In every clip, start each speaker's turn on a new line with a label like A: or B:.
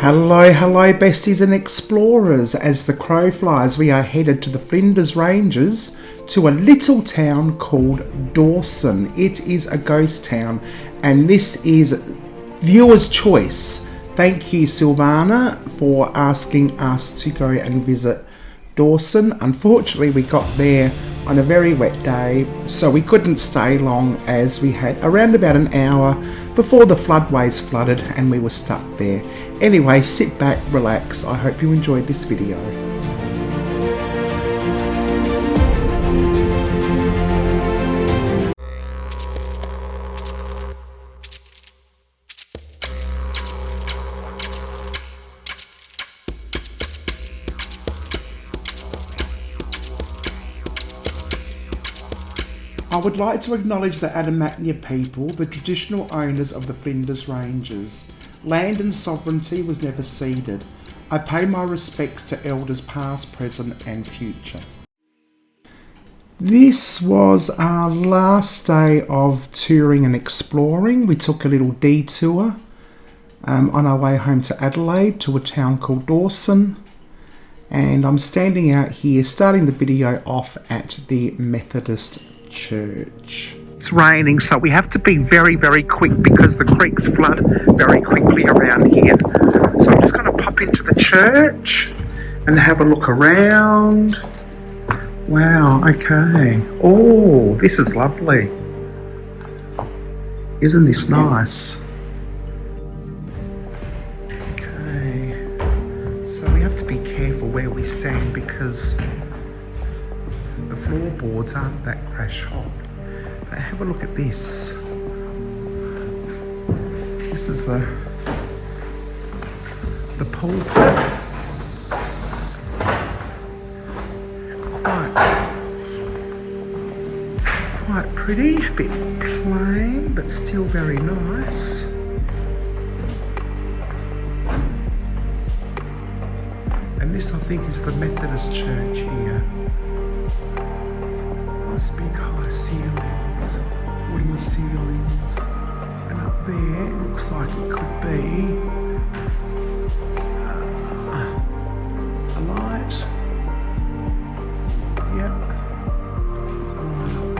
A: Hello, hello besties and explorers. As the crow flies, we are headed to the Flinders Ranges to a little town called Dawson. It is a ghost town and this is viewer's choice. Thank you, Silvana, for asking us to go and visit Dawson. Unfortunately, we got there on a very wet day, so we couldn't stay long as we had around about an hour before the floodways flooded and we were stuck there. Anyway, sit back, relax. I hope you enjoyed this video. I would like to acknowledge the Outback people, the traditional owners of the Flinders Ranges. Land and sovereignty was never ceded. I pay my respects to elders past, present and future. This was our last day of touring and exploring. We took a little detour on our way home to Adelaide to a town called Dawson. And I'm standing out here starting the video off at the Methodist Church. It's raining, so we have to be very, very quick because the creeks flood very quickly around here. So I'm just going to pop into the church and have a look around. Wow, okay. Oh, this is lovely. Isn't this nice? Okay. So we have to be careful where we stand because the floorboards aren't that crash hot. But have a look at this. This is the pulpit. Quite pretty, a bit plain, but still very nice. And this, I think, is the Methodist church here. Nice big high ceilings, wooden ceilings, and up there it looks like it could be a light. Yep, there's a light up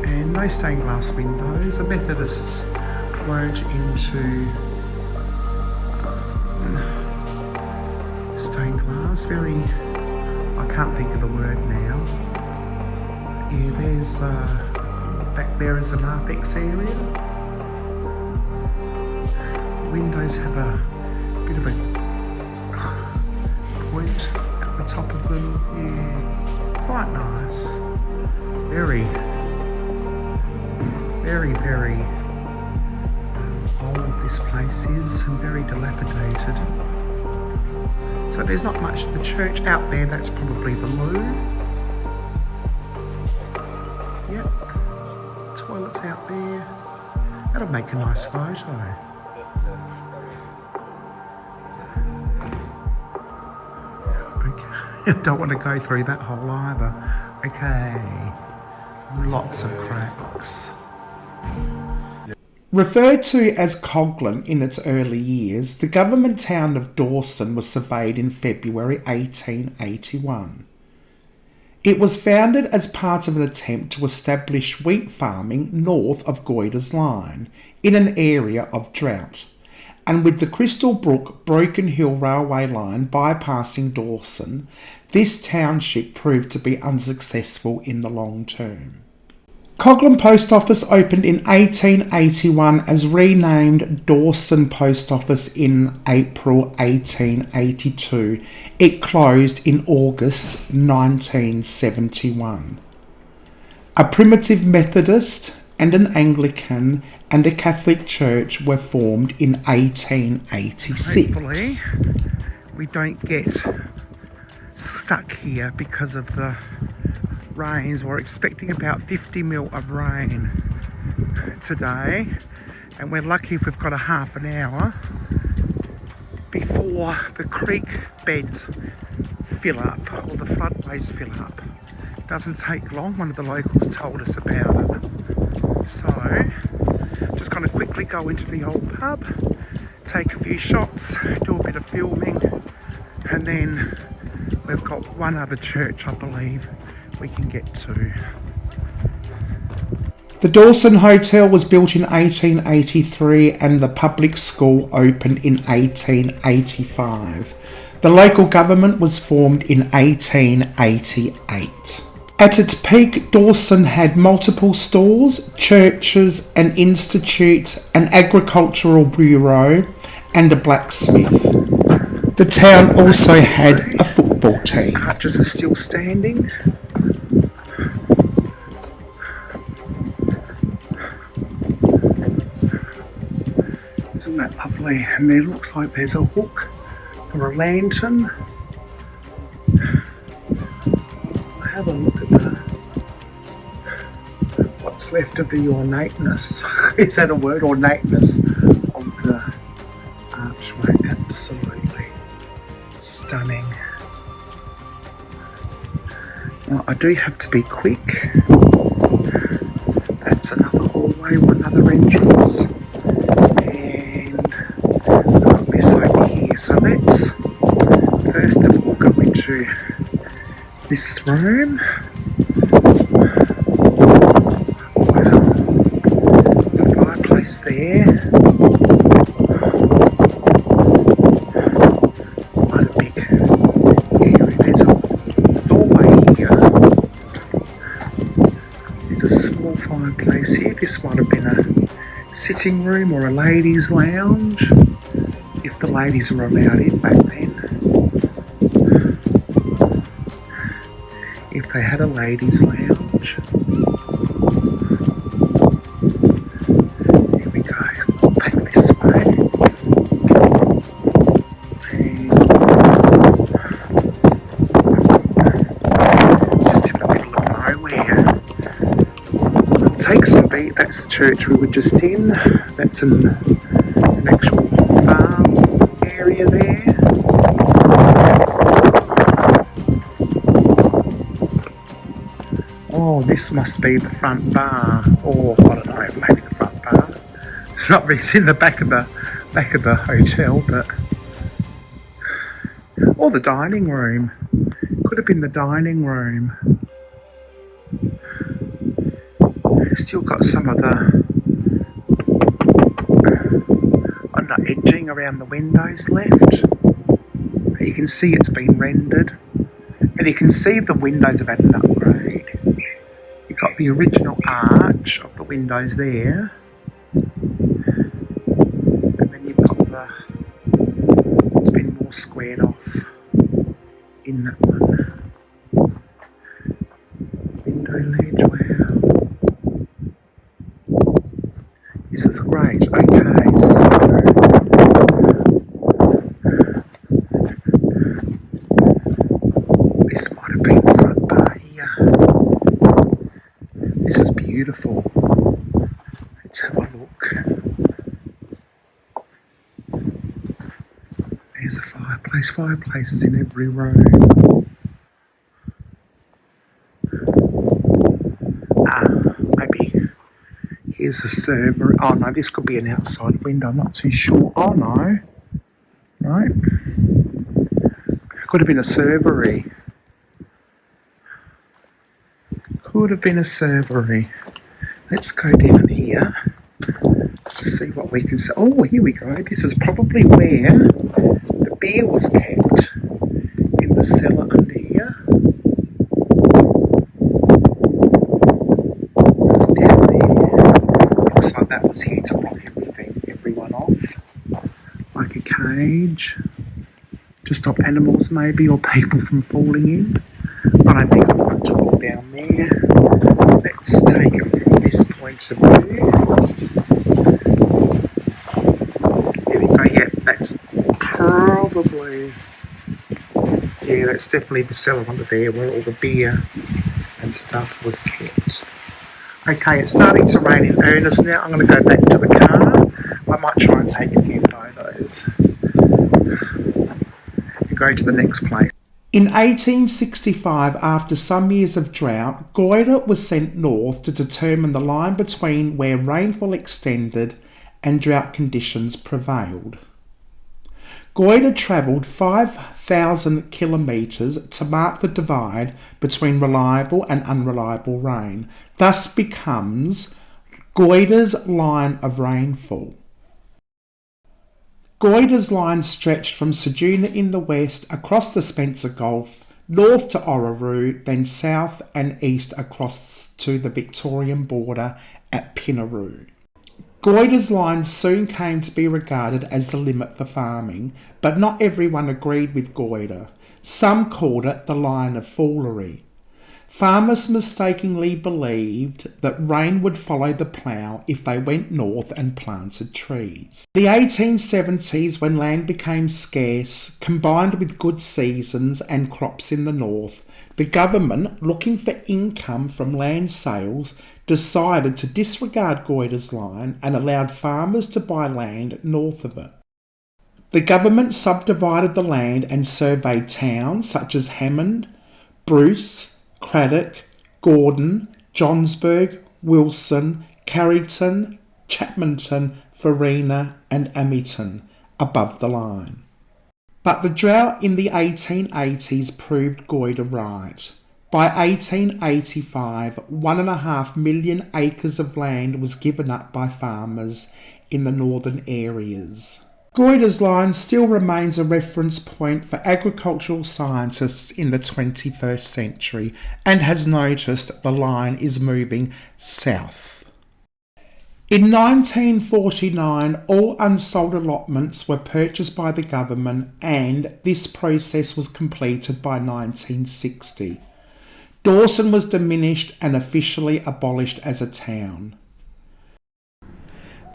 A: there, and no stained glass windows. The Methodists weren't into stained glass. Very, I can't think of the word now. Yeah, there's back there is an Outback area. Windows have a bit of a point at the top of them. Yeah, quite nice. Very, very, very old this place is and very dilapidated. So there's not much. The church out there, that's probably the loo. Yep, toilets out there. That'll make a nice photo. Okay, don't want to go through that hole either. Okay, lots of cracks. Referred to as Coghlan in its early years, the government town of Dawson was surveyed in February 1881. It was founded as part of an attempt to establish wheat farming north of Goyder's Line in an area of drought, and with the Crystal Brook Broken Hill railway line bypassing Dawson, this township proved to be unsuccessful in the long term. Coghlan Post Office opened in 1881 as renamed Dawson Post Office in April 1882. It closed in August 1971. A primitive Methodist and an Anglican and a Catholic church were formed in 1886. Hopefully we don't get stuck here because of the rains. We're expecting about 50 mil of rain today, and we're lucky if we've got a half an hour before the creek beds fill up or the floodways fill up. Doesn't take long. One of the locals told us about it. So just going to quickly go into the old pub take a few shots, do a bit of filming, and then we've got one other church, I believe, we can get to. The Dawson Hotel was built in 1883 and the public school opened in 1885. The local government was formed in 1888. At its peak, Dawson had multiple stores, churches, an institute, an agricultural bureau, and a blacksmith. The town also had a football team. Arches are still standing. Isn't that lovely? And there looks like there's a hook for a lantern. Have a look at what's left of the ornateness. Is that a word? Ornateness of the archway. Absolutely stunning. Now I do have to be quick. That's another hallway or another entrance. And I've got this over here. So let's first of all go into this room. Wow. The fireplace there. Quite a big area. There's a doorway here. There's a small fireplace here. This might have been a sitting room or a ladies' lounge, if the ladies were allowed in back then. If they had a ladies' lounge. Here we go, back this way. And it's just in the middle of nowhere. It'll take some beat. That's the church we were just in. That's an actual farm area there. Oh, this must be the front bar, or I don't know, maybe the front bar. It's not really, it's in the back of the hotel, but or the dining room. Could have been the dining room. Still got some of the edging around the windows left. You can see it's been rendered, and you can see the windows have had an upgrade. You've got the original arch of the windows there, and then you've got it's been more squared off in that one. Window ledge, wow. This is great. Okay, so this might have been the front bar here. This is beautiful. Let's have a look. There's a fireplace. Fireplaces in every room. Maybe here's a server. Oh no, this could be an outside window. I'm not too sure. Oh no. Right. Could have been a servery. Could have been a servery. Let's go down here. See what we can see. Oh, here we go. This is probably where the beer was kept, in the cellar under here. Down there. Looks like that was here to block everyone off. Like a cage. To stop animals maybe, or people from falling in. I don't think I'd like to walk down there. Let's take it from this point of view. There we go, yeah, that's probably, yeah, that's definitely the cellar under there where all the beer and stuff was kept. Okay, it's starting to rain in earnest now. I'm going to go back to the car. I might try and take a few photos and go to the next place. In 1865, after some years of drought, Goyder was sent north to determine the line between where rainfall extended and drought conditions prevailed. Goyder travelled 5,000 kilometres to mark the divide between reliable and unreliable rain, thus becomes Goyder's line of rainfall. Goyder's line stretched from Ceduna in the west across the Spencer Gulf, north to Orroroo, then south and east across to the Victorian border at Pinnaroo. Goyder's line soon came to be regarded as the limit for farming, but not everyone agreed with Goyder. Some called it the line of foolery. Farmers mistakenly believed that rain would follow the plough if they went north and planted trees. The 1870s, when land became scarce, combined with good seasons and crops in the north, the government, looking for income from land sales, decided to disregard Goyder's line and allowed farmers to buy land north of it. The government subdivided the land and surveyed towns such as Hammond, Bruce, Craddock, Gordon, Johnsburg, Wilson, Carrington, Chapmanton, Farina and Amyton above the line. But the drought in the 1880s proved Goyder right. By 1885, 1.5 million acres of land was given up by farmers in the northern areas. Goyder's line still remains a reference point for agricultural scientists in the 21st century and has noticed the line is moving south. In 1949, all unsold allotments were purchased by the government and this process was completed by 1960. Dawson was diminished and officially abolished as a town.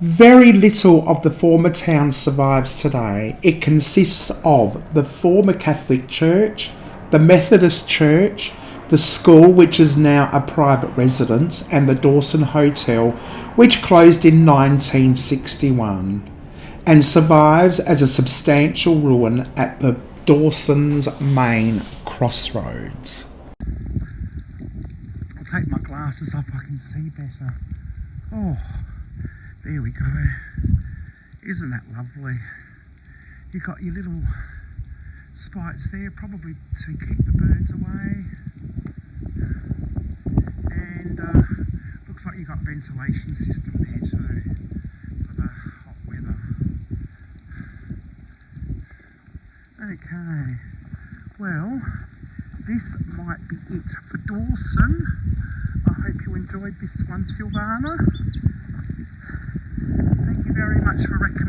A: Very little of the former town survives today. It consists of the former Catholic church, the Methodist church, the school, which is now a private residence, and the Dawson Hotel, which closed in 1961 and survives as a substantial ruin at the Dawson's main crossroads. I'll take my glasses off, I can see better. Oh, there we go. Isn't that lovely? You've got your little spikes there, probably to keep the birds away. And looks like you've got a ventilation system there too for the hot weather. Okay, well, this might be it for Dawson. I hope you enjoyed this one, Silvana. Thank you very much for recommending